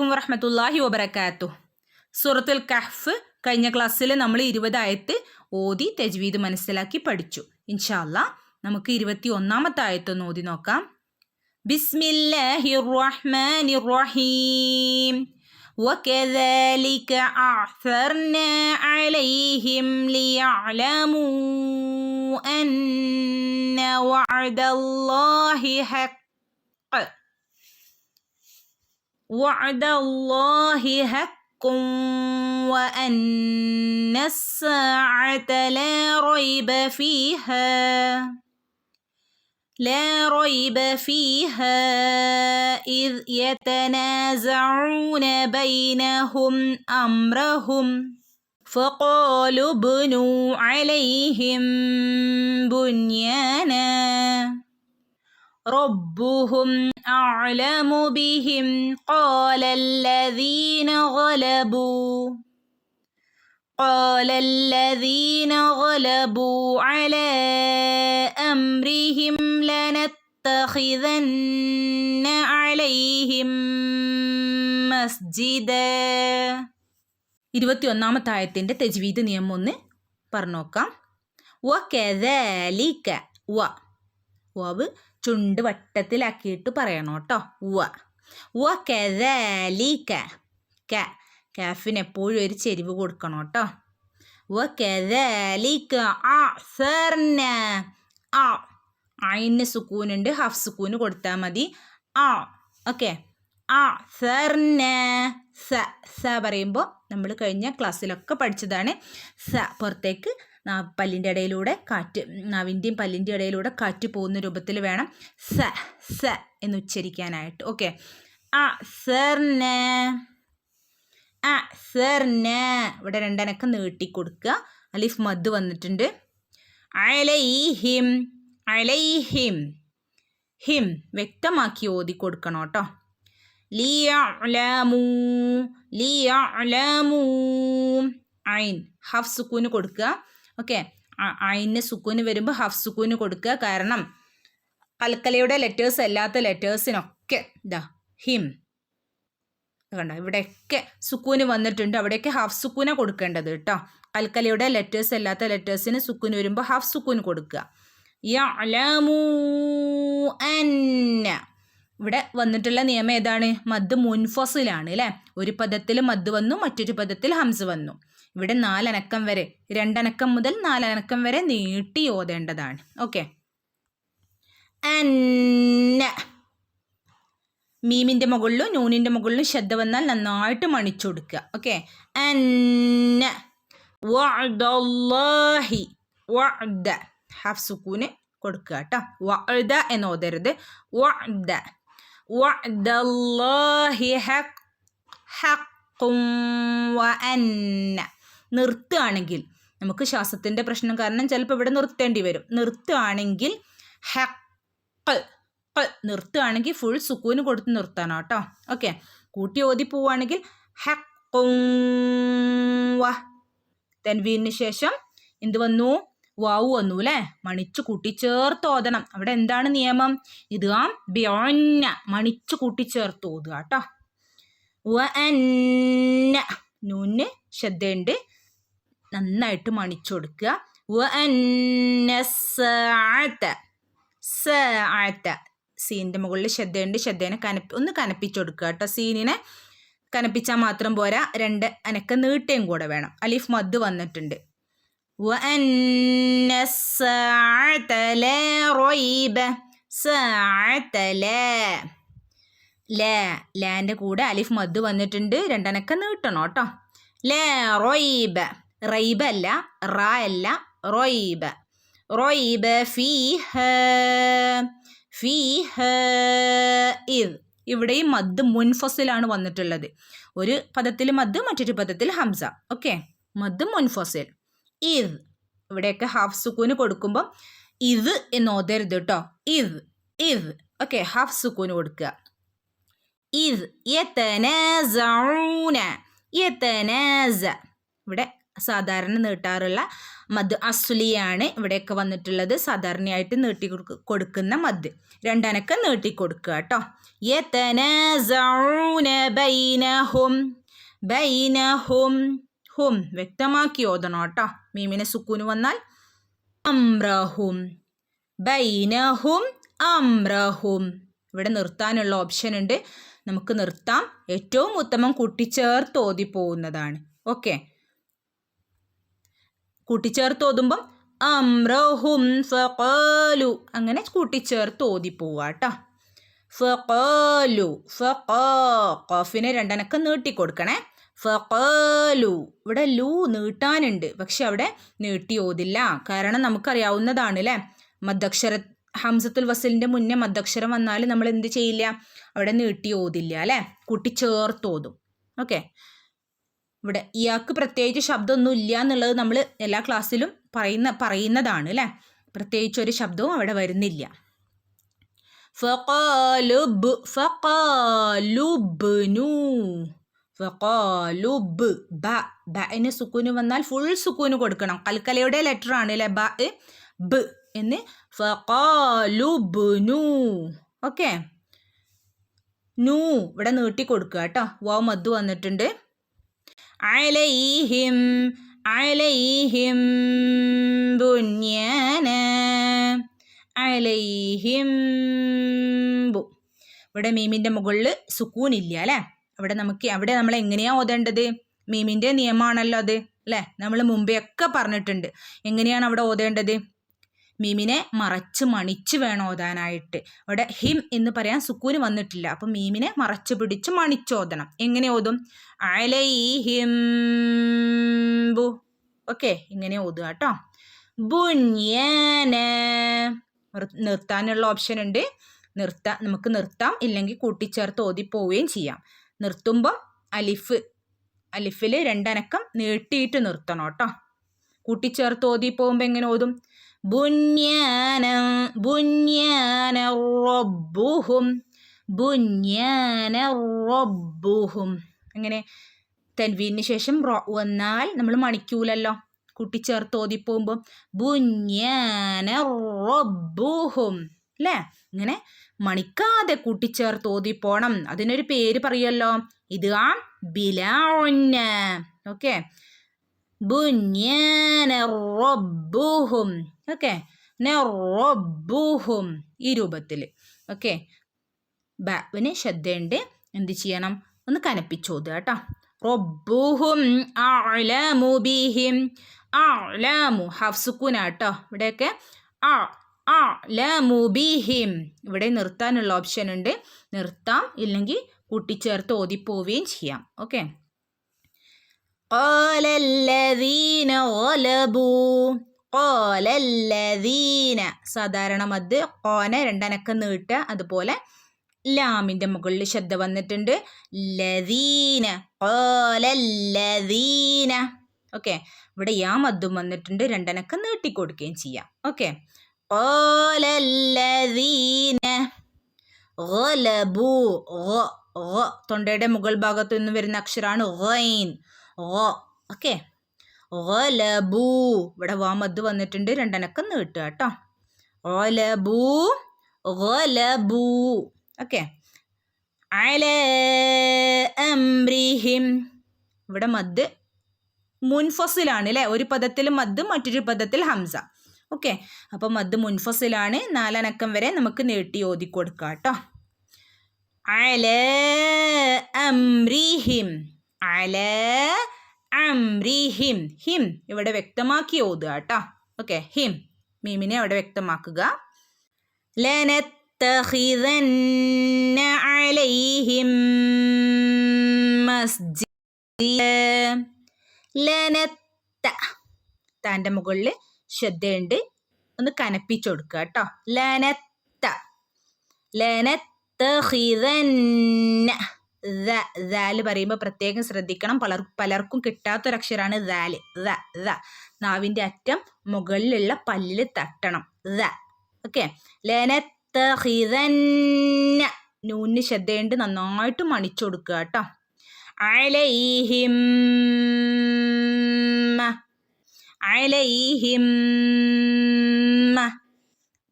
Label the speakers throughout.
Speaker 1: അലൈക്കും വറഹ്മത്തുള്ളാഹി വബറകാതുഹു. സൂറത്തുൽ കഹ്ഫ് കഴിഞ്ഞ ക്ലാസ്സിൽ നമ്മൾ 20 ആയത്ത് ഓതി തജ്വീദ് മനസ്സിലാക്കി പഠിച്ചു. ഇൻഷാ അല്ലാഹ് നമുക്ക് 21ാമത്തെ ആയത്ത് ഒന്ന് ഓതി നോക്കാം. ബിസ്മില്ലാഹിർ റഹ്മാനിർ റഹീം. വകദാലിക അഅ്സർനാ അലൈഹിം ലിയഅലമൂ അന്ന വഅദല്ലാഹി ഹഖ് وعد الله حق وأن الساعة لا ريب فيها إذ يتنازعون بينهم أمرهم فقالوا ابنوا عليهم بنيانا ربهم أعلم بهم قال الذين غلبوا على أمرهم لنتخذن عليهم مسجدا. 21ാമത്തെ ആയത്തിന്റെ തജ്വീദ് നിയമം ഒന്ന് പറഞ്ഞു നോക്കാം. വകദാലിക വാവ് ചുണ്ട് വട്ടത്തിലാക്കിയിട്ട് പറയണം കേട്ടോ. വകദാലിക കാഫിന് എപ്പോഴും ഒരു ചെരിവ് കൊടുക്കണം കേട്ടോ. വകദാലിക അഅ്സർനാ ഐന് സുക്കൂനുണ്ട്, ഹഫ് സുക്കൂന് കൊടുത്താൽ മതി. ഓക്കെ. അഅ്സർനാ സ പറയുമ്പോൾ നമ്മൾ കഴിഞ്ഞ ക്ലാസ്സിലൊക്കെ പഠിച്ചതാണ്. സ പുറത്തേക്ക് പല്ലിൻ്റെ ഇടയിലൂടെ കാറ്റ്, നാവിൻ്റെയും പല്ലിൻ്റെ ഇടയിലൂടെ കാറ്റ് പോകുന്ന രൂപത്തിൽ വേണം സ എന്ന് ഉച്ചരിക്കാനായിട്ട്. ഓക്കെ. അഅ്സർനാ ഇവിടെ രണ്ടനക്കം നീട്ടിക്കൊടുക്കുക. അലിഫ് മദ് വന്നിട്ടുണ്ട്. അലൈഹിം ഹിം വ്യക്തമാക്കി ഓതി കൊടുക്കണം കേട്ടോ. ലിയഅലമൂ ഐൻ ഹഫ് സുക്കൂന് കൊടുക്കുക. ഓക്കെ. ഐന് സുക്കൂന് വരുമ്പോൾ ഹഫ് സുക്കൂന് കൊടുക്കുക. കാരണം കൽക്കലയുടെ ലെറ്റേഴ്സ് അല്ലാത്ത ലെറ്റേഴ്സിനൊക്കെ ഹിം കണ്ടോ, ഇവിടെയൊക്കെ സുക്കൂന് വന്നിട്ടുണ്ട്. അവിടെയൊക്കെ ഹാഫ് സുക്കൂന കൊടുക്കേണ്ടത് കേട്ടോ. കൽക്കലയുടെ ലെറ്റേഴ്സ് അല്ലാത്ത ലെറ്റേഴ്സിന് സുക്കൂന് വരുമ്പോൾ ഹാഫ് സുക്കൂന് കൊടുക്കുക. യഅലമൂ അന്ന ഇവിടെ വന്നിട്ടുള്ള നിയമം ഏതാണ്? മദ് മുൻഫസിലാണ് അല്ലേ. ഒരു പദത്തിൽ മദ് വന്നു, മറ്റൊരു പദത്തിൽ ഹംസ് വന്നു. ഇവിടെ 4 അനക്കം വരെ, 2 അനക്കം മുതൽ 4 അനക്കം വരെ നീട്ടി ഓതേണ്ടതാണ്. ഓക്കെ. അന്ന മീമിൻ്റെ മുകളിലും നൂനിൻ്റെ മുകളിലും ശബ്ദം വന്നാൽ നന്നായിട്ട് മണിച്ചു കൊടുക്കുക. ഓക്കെ. അന്ന വഅദല്ലാഹി വഅദ ഹഫ് സുക്കൂന് കൊടുക്കുക കേട്ടോ. വഅദ എന്ന് ഓതരുത്. വഅദല്ലാഹി ഹഖ്ഖും വഅന്ന നിർത്തുകയാണെങ്കിൽ നമുക്ക് ശ്വാസത്തിൻ്റെ പ്രശ്നം കാരണം ചിലപ്പോൾ ഇവിടെ നിർത്തേണ്ടി വരും. നിർത്തുകയാണെങ്കിൽ നിർത്തുകയാണെങ്കിൽ ഫുൾ സുക്കൂന് കൊടുത്ത് നിർത്തണം കേട്ടോ. ഓക്കെ. കൂട്ടി ഓതി പോവുകയാണെങ്കിൽ ഹഖ്ഖും തൻവീനു ശേഷം എന്ത് വന്നു? വാവ് വന്നു അല്ലേ. മണിച്ചു കൂട്ടിച്ചേർത്ത് ഓതണം. അവിടെ എന്താണ് നിയമം? ഇദ്ഗാം ബിഉന്ന മണിച്ചു കൂട്ടിച്ചേർത്ത് ഓതുക കേട്ടോ. വഅന്ന നൂന് ശബ്ദമുണ്ട്, നന്നായിട്ട് മണിച്ചു കൊടുക്കുക. വഅന്ന സഅത സീനിൻ്റെ മുകളിൽ ശബ്ദമുണ്ട്, ശബ്ദേനെ ഒന്ന് കനപ്പിച്ചു കൊടുക്കുക കേട്ടോ. സീനിനെ കനപ്പിച്ചാൽ മാത്രം പോരാ, 2 അനക്ക നീട്ടയും കൂടെ വേണം. അലിഫ് മദ് വന്നിട്ടുണ്ട്. വഅന്ന സഅത ലാ റൈബ സഅത ലാൻ്റെ കൂടെ അലിഫ് മദ് വന്നിട്ടുണ്ട്. 2 അനക്ക നീട്ടണം കേട്ടോ. ലാ റൈബ റൈബ അല്ല, റാ അല്ല, റൈബ ഫീഹാ ഇദ് ഇവിടെയും മദ് മുൻഫസിലാണ് വന്നിട്ടുള്ളത്. ഒരു പദത്തിൽ മദ്, മറ്റൊരു പദത്തിൽ ഹംസ. ഓക്കെ. മദ് മുൻഫസിൽ. ഇദ് ഇവിടെയൊക്കെ ഹാഫ് സുക്കൂന് കൊടുക്കുമ്പം ഇത് എന്ന് ഓതരുത് കേട്ടോ. ഇദ് ഓക്കെ. ഹാഫ് സുക്കൂന് കൊടുക്കുക. ഇദ് യതനാസഊന ഇവിടെ സാധാരണ നീട്ടാറുള്ള മദ് അസ്ലിയാണ് ഇവിടെയൊക്കെ വന്നിട്ടുള്ളത്. സാധാരണയായിട്ട് നീട്ടി കൊടുക്കുന്ന മദ്. രണ്ടനക്കം നീട്ടിക്കൊടുക്കുക കേട്ടോ. യതനാസഊന ബൈനഹും, ബൈനഹും, ഹും വ്യക്തമാക്കി ഓതണം കേട്ടോ. മീമിനെ സുക്കൂന് വന്നാൽ അംറഹും, ബൈനഹും അംറഹും. ഇവിടെ നിർത്താനുള്ള ഓപ്ഷൻ ഉണ്ട്, നമുക്ക് നിർത്താം. ഏറ്റവും ഉത്തമം കൂട്ടിച്ചേർത്ത് ഓതി പോകുന്നതാണ്. ഓക്കെ, കൂട്ടിച്ചേർത്ത് ഓതുമ്പം അംറഹും ഫഖാലു അങ്ങനെ കൂട്ടിച്ചേർത്ത് ഓതി പോവുക കേട്ടോ. ഫഖാലു, ഖാഫിനെ രണ്ടനക്കം നീട്ടിക്കൊടുക്കണേ. ഫഖാലു, ഇവിടെ ലു നീട്ടാനുണ്ട്, പക്ഷെ അവിടെ നീട്ടി ഓതില്ല. കാരണം നമുക്കറിയാവുന്നതാണ് അല്ലേ, മദ്ദക്ഷര ഹംസത്തുൽ വസലിൻ്റെ മുന്നേ മദ്ദക്ഷരം വന്നാൽ നമ്മൾ എന്ത് ചെയ്യില്ല, അവിടെ നീട്ടി ഓതില്ല അല്ലേ, കൂട്ടിച്ചേർത്ത് ഓതും. ഓക്കെ, ഇവിടെ ഇയാൾക്ക് പ്രത്യേകിച്ച് ശബ്ദമൊന്നും ഇല്ല എന്നുള്ളത് നമ്മൾ എല്ലാ ക്ലാസ്സിലും പറയുന്നതാണ് അല്ലേ, പ്രത്യേകിച്ചൊരു ശബ്ദവും അവിടെ വരുന്നില്ല. ഫഖാലുബ്, ഫഖാലുബ്നു, ഫഖാലുബ്, ബന് സുക്കൂന് വന്നാൽ ഫുൾ സുക്കൂന് കൊടുക്കണം. കൽക്കലയുടെ ലെറ്റർ ആണ് അല്ലേ ബ, ബ് എന്ന്. ഫഖാലുബ്നു. ഓക്കെ, നൂ ഇവിടെ നീട്ടി കൊടുക്കുക കേട്ടോ. വാവ് മദ് വന്നിട്ടുണ്ട്. അലൈഹിം, അലൈഹിം ബുന്യാന, അലൈഹിം ബു. ഇവിടെ മീമിൻ്റെ മുകളിൽ സുക്കൂൻ ഇല്ല അല്ലേ. അവിടെ നമ്മൾ എങ്ങനെയാണ് ഓതേണ്ടത്, മീമിൻ്റെ നിയമമാണല്ലോ അത് അല്ലേ, നമ്മൾ മുമ്പേ ഒക്കെ പറഞ്ഞിട്ടുണ്ട് എങ്ങനെയാണ് അവിടെ ഓതേണ്ടത്. മീമിനെ മറച്ച് മണിച്ച് വേണം ഓതാനായിട്ട്. അവിടെ ഹിം എന്ന് പറയാൻ സുക്കൂന് വന്നിട്ടില്ല, അപ്പം മീമിനെ മറച്ച് പിടിച്ച് മണിച്ചോദനം. എങ്ങനെ ഓതും, അലൈഹിം ബു. ഓക്കെ, ഇങ്ങനെ ഓതുക കേട്ടോ. ബുന്യാന, നിർത്താനുള്ള ഓപ്ഷൻ ഉണ്ട്, നമുക്ക് നിർത്താം, ഇല്ലെങ്കിൽ കൂട്ടിച്ചേർത്ത് ഓതിപ്പോവുകയും ചെയ്യാം. നിർത്തുമ്പോൾ അലിഫിൽ രണ്ടനക്കം നീട്ടിയിട്ട് നിർത്തണം കേട്ടോ. കൂട്ടിച്ചേർത്ത് ഓതി പോകുമ്പോൾ എങ്ങനെ ഓതും, ബുന്യാന, ബുന്യാന റബ്ബുഹും, ബുന്യാന റബ്ബുഹും. അങ്ങനെ തൻവീനു ശേഷം വന്നാൽ നമ്മൾ മണിക്കൂലല്ലോ, കൂട്ടിച്ചേർത്ത് ഓതി പോകുമ്പോൾ ബുന്യാന റബ്ബുഹും അല്ലേ. ഇങ്ങനെ മണിക്കാതെ കൂട്ടിച്ചേർത്ത് ഓതി പോണം. അതിനൊരു പേര് പറയുമല്ലോ, ഇത് ആ ബിലാഉന്ന. ഓക്കെ, ബുന്യാന റബ്ബുഹും. ഓക്കെ, റബ്ബുഹും ഈ രൂപത്തിൽ. ഓക്കെ, ബന് ശ്രദ്ധയുണ്ട്, എന്ത് ചെയ്യണം, ഒന്ന് കനപ്പിച്ചോതുക കേട്ടോ. റബ്ബുഹും അഅലമു ബിഹിം, അഅലമു ഹഫ് സുക്കൂനാട്ടോ. ഇവിടെയൊക്കെ അഅലമു ബിഹിം. ഇവിടെ നിർത്താനുള്ള ഓപ്ഷൻ ഉണ്ട്, നിർത്താം, ഇല്ലെങ്കിൽ കൂട്ടിച്ചേർത്ത് ഓതിപ്പോവുകയും ചെയ്യാം. ഓക്കെ, ഖാലല്ലദീന ഗലബൂ, ഖാലല്ലദീന സാധാരണ മദ്, ഖാന രണ്ടനക്കം നീട്ടുക. അതുപോലെ ലാമിൻ്റെ മുകളിൽ ശബ്ദ വന്നിട്ടുണ്ട്, ലദീന, ഖാലല്ലദീന. ഓക്കെ, ഇവിടെ യാ മദ്ദും വന്നിട്ടുണ്ട്, രണ്ടനക്കം നീട്ടിക്കൊടുക്കുകയും ചെയ്യാം. ഓക്കെ, ഖാലല്ലദീന ഗലബൂ, തൊണ്ടയുടെ മുകൾ ഭാഗത്തു നിന്ന് വരുന്ന അക്ഷരമാണ് ഗൈൻ. ഓക്കെ, ഗലബൂ ഇവിടെ വാ മദ് വന്നിട്ടുണ്ട്, രണ്ടനക്കം നീട്ടുക കേട്ടോ. ഗലബൂ, ഗലബൂ. ഓക്കെ, അലാ അംരിഹിം. ഇവിടെ മദ് മുൻഫസിലാണ് അല്ലേ, ഒരു പദത്തിൽ മദ്, മറ്റൊരു പദത്തിൽ ഹംസ. ഓക്കെ, അപ്പം മദ് മുൻഫസിലാണ്, നാലനക്കം വരെ നമുക്ക് നീട്ടി ഓതി കൊടുക്കാം കേട്ടോ. അലാ അംരിഹിം, അലാ അംരിഹിം. ഹിം ഇവിടെ വ്യക്തമാക്കി ഓതുക കേട്ടോ. ഓക്കെ, ഹിം മീമിനെ അവിടെ വ്യക്തമാക്കുക. ലനത്തഖിദന്ന അലൈഹിം മസ്ജിദ, ലനത്ത താൻ്റെ മുകളിൽ ശ്രദ്ധയുണ്ട്, ഒന്ന് കനപ്പിച്ചെടുക്കുക കേട്ടോ. ലനത്ത, ലനത്തഖിദന്ന. ദാല് പറയുമ്പോൾ പ്രത്യേകം ശ്രദ്ധിക്കണം, പലർക്കും കിട്ടാത്തൊരക്ഷരമാണ് ദാല്. നാവിൻ്റെ അറ്റം മുകളിലുള്ള പല്ലിൽ തട്ടണം. ഓക്കെ, ലനത്തഖിദന്ന, നൂന് ശ്രദ്ധയുണ്ട്, നന്നായിട്ട് മണിച്ചു കൊടുക്കുക കേട്ടോ. അലൈഹിം, അലൈഹിം.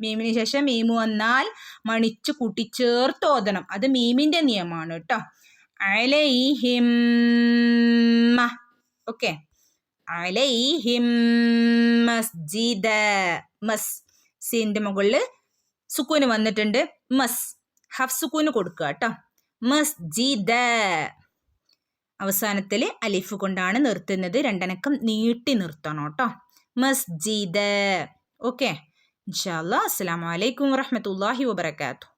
Speaker 1: മീമിന് ശേഷം മീമു വന്നാൽ മണിച്ചു കൂട്ടിച്ചേർത്ത് ഓതണം. അത് മീമിന്റെ നിയമമാണ് കേട്ടോ. അലൈഹിം. ഓക്കെ. അലൈഹിം മസ്ജിദ. മസ് സീന്റെ മുകളിൽ സുക്കൂന് വന്നിട്ടുണ്ട്. മസ് ഹഫ് സുക്കൂന് കൊടുക്കുക കേട്ടോ. മസ്ജിദ. അവസാനത്തിൽ അലിഫ് കൊണ്ടാണ് നിർത്തുന്നത്. രണ്ടനക്കം നീട്ടി നിർത്തണം കേട്ടോ. മസ്ജിദ. ഓക്കെ. ഇൻഷാ അല്ലാഹ്. അസ്സലാമു അലൈക്കും വറഹ്മത്തുള്ളാഹി വബറകാതുഹു.